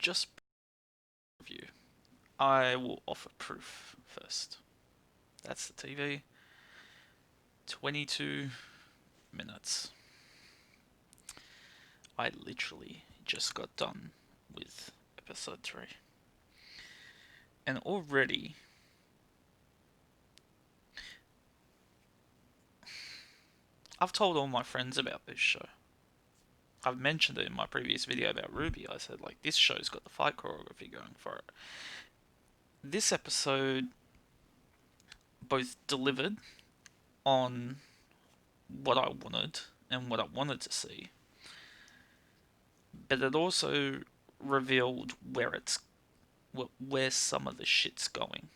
just review. I will offer proof first. That's the TV. 22 minutes. I literally just got done with episode 3. And already, I've told all my friends about this show. I've mentioned it in my previous video about Ruby. I said, like, this show's got the fight choreography going for it. This episode both delivered on what I wanted and what I wanted to see, but it also revealed where some of the shit's going.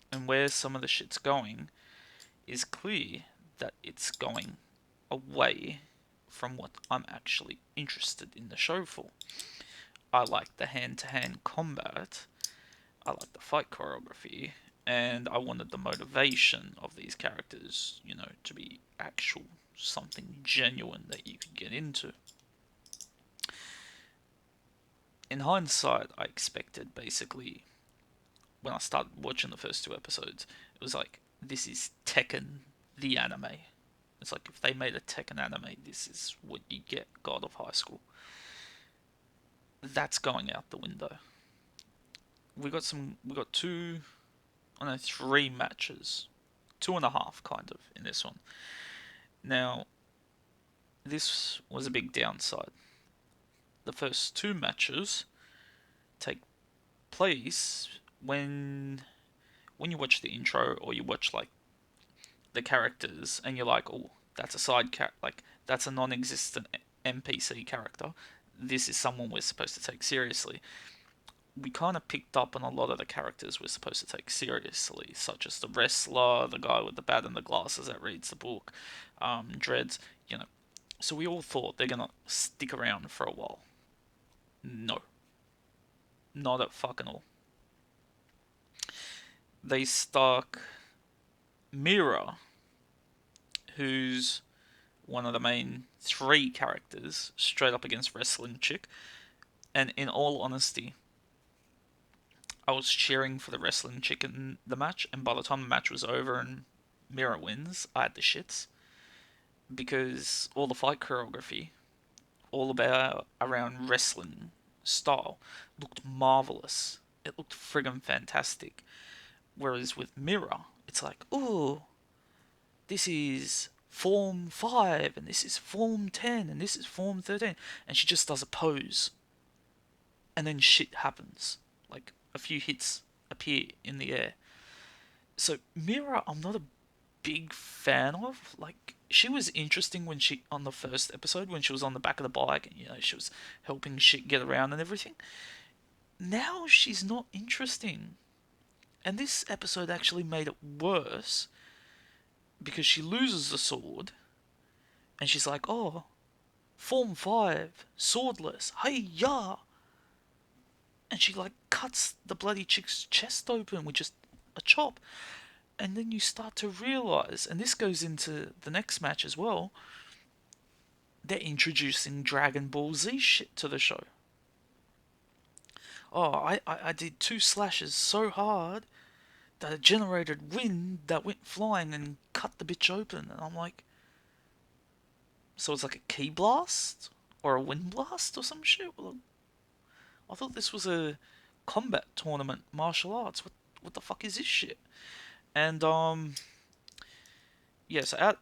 And where some of the shit's going is clear that it's going away from what I'm actually interested in the show for. I like the hand-to-hand combat, I like the fight choreography, and I wanted the motivation of these characters, to be actual something genuine that you could get into. In hindsight, I expected basically when I started watching the first two episodes, it was like, this is Tekken the anime. It's like if they made a Tekken anime, this is what you get, God of High School. That's going out the window. We got two, I know, three matches, two and a half kind of in this one. Now, this was a big downside. The first two matches take place when you watch the intro or you watch like the characters and you're like, oh, that's a like that's a non-existent NPC character. This is someone we're supposed to take seriously. We kind of picked up on a lot of the characters we're supposed to take seriously, such as the wrestler, the guy with the bat and the glasses that reads the book, Dreads, So we all thought they're gonna stick around for a while. No, not at fucking all. They stuck Mira, who's one of the main three characters, straight up against Wrestling Chick. And in all honesty, I was cheering for the Wrestling Chick in the match, and by the time the match was over and Mira wins, I had the shits. Because all the fight choreography, all about around wrestling style, looked marvelous. It looked friggin' fantastic. Whereas with Mira, it's like, ooh, this is Form 5, and this is Form 10, and this is Form 13. And she just does a pose. And then shit happens. Like, a few hits appear in the air. So, Mira, I'm not a big fan of. Like, she was interesting on the first episode, when she was on the back of the bike, and, she was helping shit get around and everything. Now she's not interesting. And this episode actually made it worse because she loses the sword and she's like, oh, Form 5, swordless, hey ya! And she like cuts the bloody chick's chest open with just a chop. And then you start to realise, and this goes into the next match as well, they're introducing Dragon Ball Z shit to the show. Oh, I did two slashes so hard that it generated wind that went flying and cut the bitch open. And I'm like, so it's like a ki blast or a wind blast or some shit. Well, I thought this was a combat tournament, martial arts. What the fuck is this shit? And yeah. So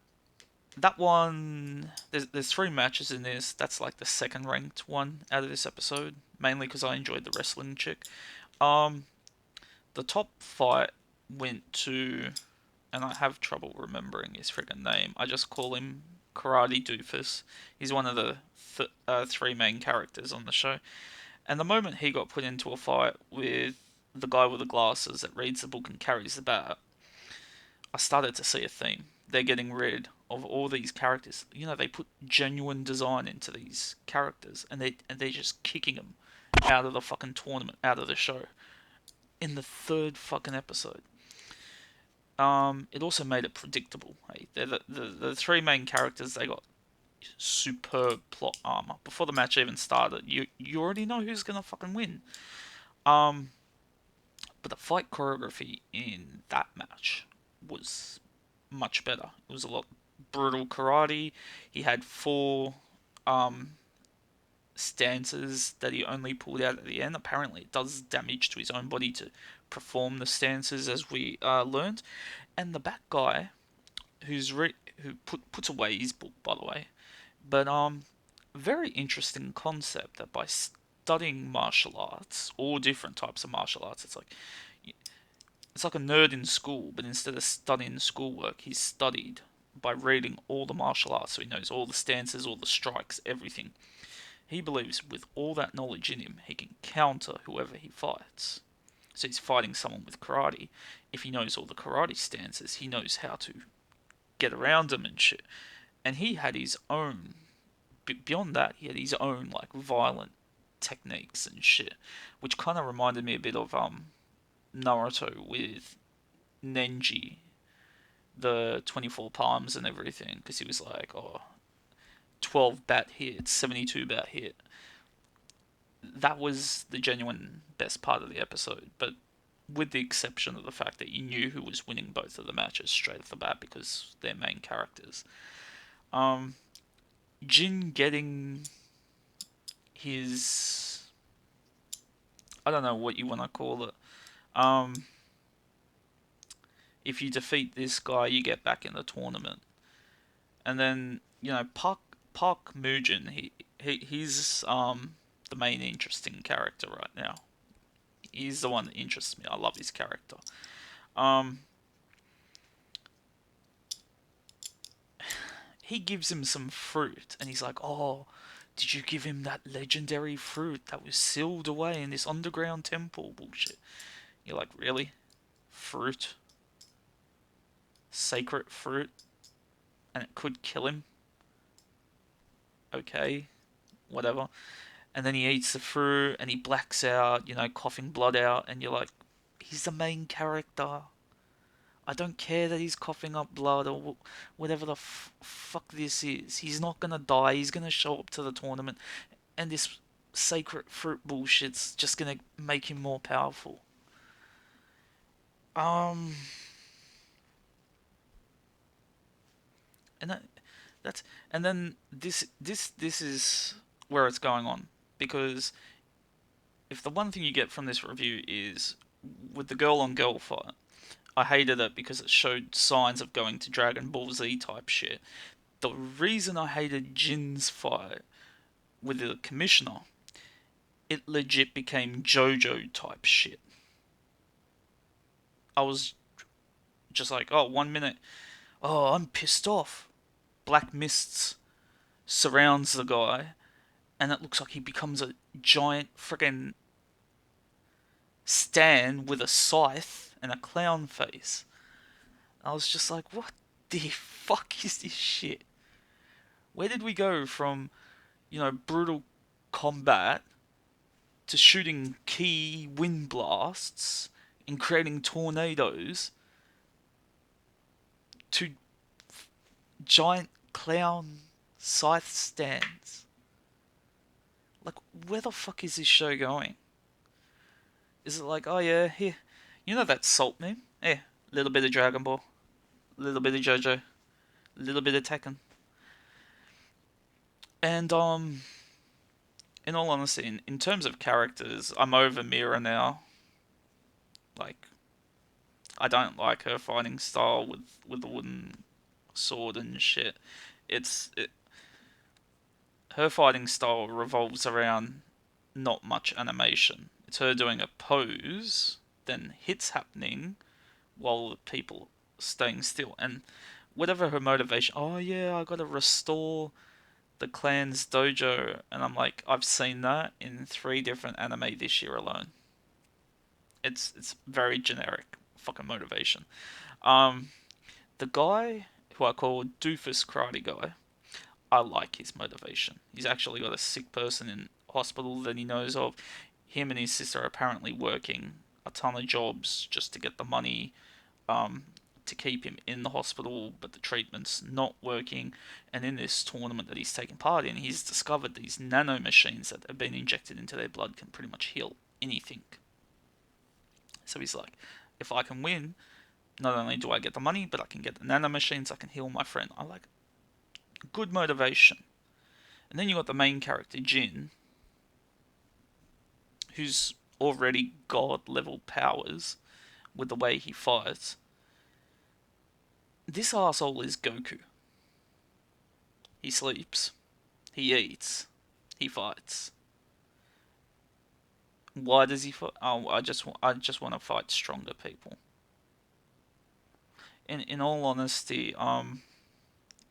that one, there's three matches in this. That's like the second ranked one out of this episode, mainly because I enjoyed the wrestling chick. Um, the top fight went to, and I have trouble remembering his friggin' name. I just call him Karate Doofus. He's one of the three main characters on the show. And the moment he got put into a fight with the guy with the glasses that reads the book and carries the bat, I started to see a theme. They're getting rid of all these characters. They put genuine design into these characters, and they're just kicking them out of the fucking tournament, out of the show, in the third fucking episode. It also made it predictable. Hey, they're the three main characters. They got superb plot armor. Before the match even started, you already know who's gonna fucking win. Um, but the fight choreography in that match was much better. It was a lot brutal karate. He had four um stances that he only pulled out at the end. Apparently, it does damage to his own body to perform the stances, as we learned. And the back guy, who puts away his book, by the way, but very interesting concept that by studying martial arts, all different types of martial arts, it's like a nerd in school, but instead of studying schoolwork, he's studied by reading all the martial arts, so he knows all the stances, all the strikes, everything. He believes with all that knowledge in him, he can counter whoever he fights. So he's fighting someone with karate. If he knows all the karate stances, he knows how to get around them and shit. And he had his own. Beyond that, he had his own like violent techniques and shit, which kind of reminded me a bit of Naruto with Nenji, the 24 palms and everything, because he was like, oh, 12 bat hit, 72 bat hit. That was the genuine best part of the episode, but with the exception of the fact that you knew who was winning both of the matches straight off the bat because they're main characters. Um, Jin getting his, I don't know what you want to call it. Um, if you defeat this guy, you get back in the tournament, and then Park Mujin, he's the main interesting character right now. He's the one that interests me. I love his character. Um, he gives him some fruit, and he's like, "Oh, did you give him that legendary fruit that was sealed away in this underground temple?" Bullshit. You're like, really? Fruit? Sacred fruit? And it could kill him? Okay, whatever. And then he eats the fruit, and he blacks out, coughing blood out, and you're like, he's the main character. I don't care that he's coughing up blood or whatever the fuck this is. He's not gonna die. He's gonna show up to the tournament, and this sacred fruit bullshit's just gonna make him more powerful. Um, and that's and then this is where it's going on, because if the one thing you get from this review is with the girl on girl fight, I hated it because it showed signs of going to Dragon Ball Z type shit. The reason I hated Jin's fight with the commissioner, it legit became JoJo type shit. I was just like, oh, 1 minute, oh, I'm pissed off. Black mists surrounds the guy, and it looks like he becomes a giant freaking Stan with a scythe and a clown face. I was just like, what the fuck is this shit? Where did we go from, brutal combat to shooting key wind blasts and creating tornadoes to giant clown scythe stands? Like, where the fuck is this show going? Is it like, oh yeah, here, that salt meme? Yeah, little bit of Dragon Ball, little bit of JoJo, little bit of Tekken. And in all honesty, in terms of characters, I'm over Mira now. Like, I don't like her fighting style with the wooden sword and shit. Her fighting style revolves around not much animation. It's her doing a pose, then hits happening while the people staying still, and whatever her motivation. Oh yeah, I gotta restore the clan's dojo, and I'm like, I've seen that in 3 different anime this year alone. It's very generic fucking motivation. Um, the guy who I call Doofus Karate Guy, I like his motivation. He's actually got a sick person in hospital that he knows of. Him and his sister are apparently working a ton of jobs just to get the money um, to keep him in the hospital, but the treatment's not working. And in this tournament that he's taken part in, he's discovered these nano machines that have been injected into their blood can pretty much heal anything. So he's like, if I can win, not only do I get the money, but I can get the nano machines, I can heal my friend. I like good motivation. And then you got the main character, Jin, who's already god level powers with the way he fights. This asshole is Goku. He sleeps, he eats, he fights. Why does he fight? Oh, I just want to fight stronger people. In all honesty,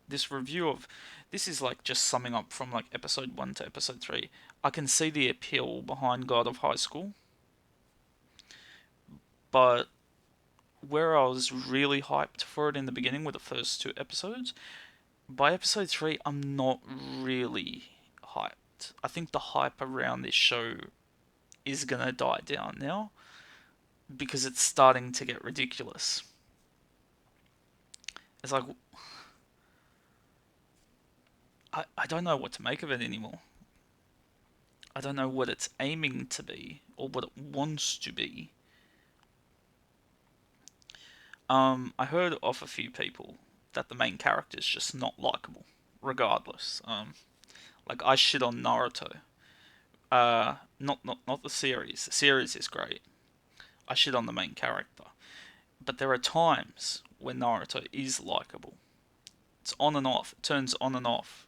this review of this is like just summing up from like episode 1 to episode 3. I can see the appeal behind God of High School, but where I was really hyped for it in the beginning with the first 2 episodes, by episode 3 I'm not really hyped. I think the hype around this show is gonna die down now because it's starting to get ridiculous. It's like I don't know what to make of it anymore. I don't know what it's aiming to be or what it wants to be. I heard off a few people that the main character is just not likable, regardless. Like I shit on Naruto. Not the series. The series is great. I shit on the main character, but there are times when Naruto is likable. It's on and off. It turns on and off,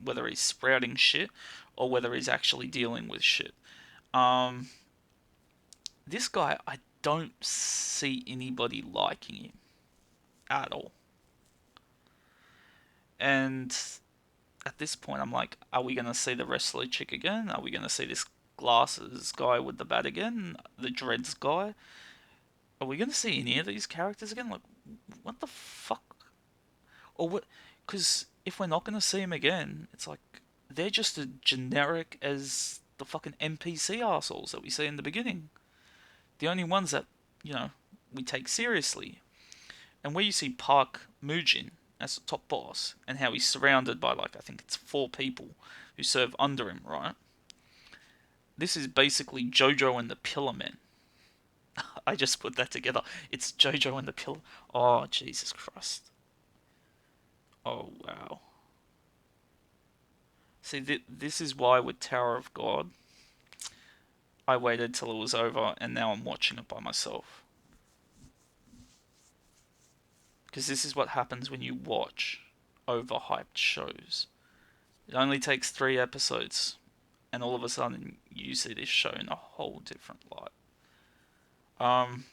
whether he's sprouting shit or whether he's actually dealing with shit. Um, this guy, I don't see anybody liking him at all. And at this point, I'm like, are we gonna see the wrestler chick again? Are we gonna see this glasses guy with the bat again? The dreads guy? Are we gonna see any of these characters again? Like, what the fuck? Or what? Because if we're not gonna see him again, it's like they're just as generic as the fucking NPC assholes that we see in the beginning. The only ones that we take seriously. And where you see Park Mujin as the top boss, and how he's surrounded by like I think it's 4 people who serve under him, right? This is basically JoJo and the Pillar Men. I just put that together. It's JoJo and the Pillar. Oh Jesus Christ. Oh wow. See, this is why with Tower of God, I waited till it was over, and now I'm watching it by myself. Because this is what happens when you watch overhyped shows. It only takes 3 episodes, and all of a sudden you see this show in a whole different light. Um,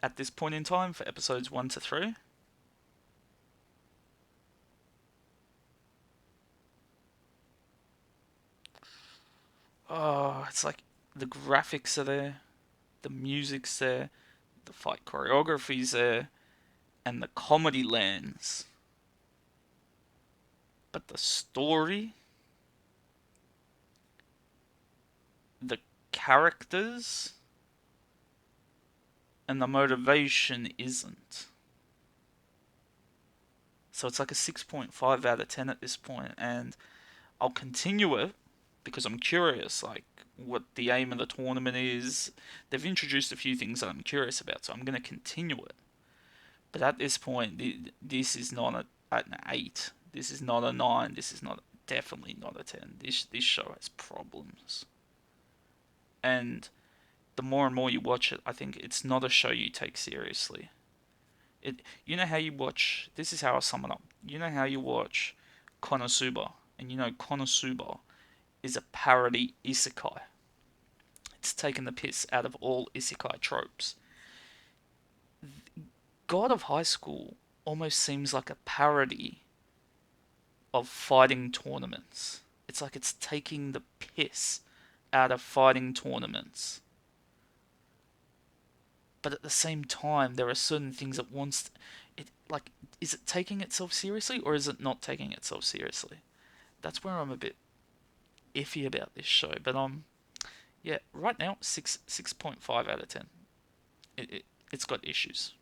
at this point in time, for episodes 1 to 3, oh, it's like the graphics are there, the music's there, the fight choreography's there, and the comedy lands. But the story, the characters, and the motivation isn't. So it's like a 6.5 out of 10 at this point, and I'll continue it because I'm curious, like what the aim of the tournament is. They've introduced a few things that I'm curious about, so I'm going to continue it. But at this point, this is not an 8. This is not a 9. This is not definitely not a 10. This show has problems, and the more and more you watch it, I think it's not a show you take seriously. You know how you watch. This is how I sum it up. You know how you watch Konosuba, and Konosuba is a parody isekai. It's taken the piss out of all isekai tropes. God of High School almost seems like a parody of fighting tournaments. It's like it's taking the piss out of fighting tournaments. But at the same time, there are certain things it wants. It like, is it taking itself seriously or is it not taking itself seriously? That's where I'm a bit iffy about this show. But yeah, right now 6.5 out of 10. It's got issues.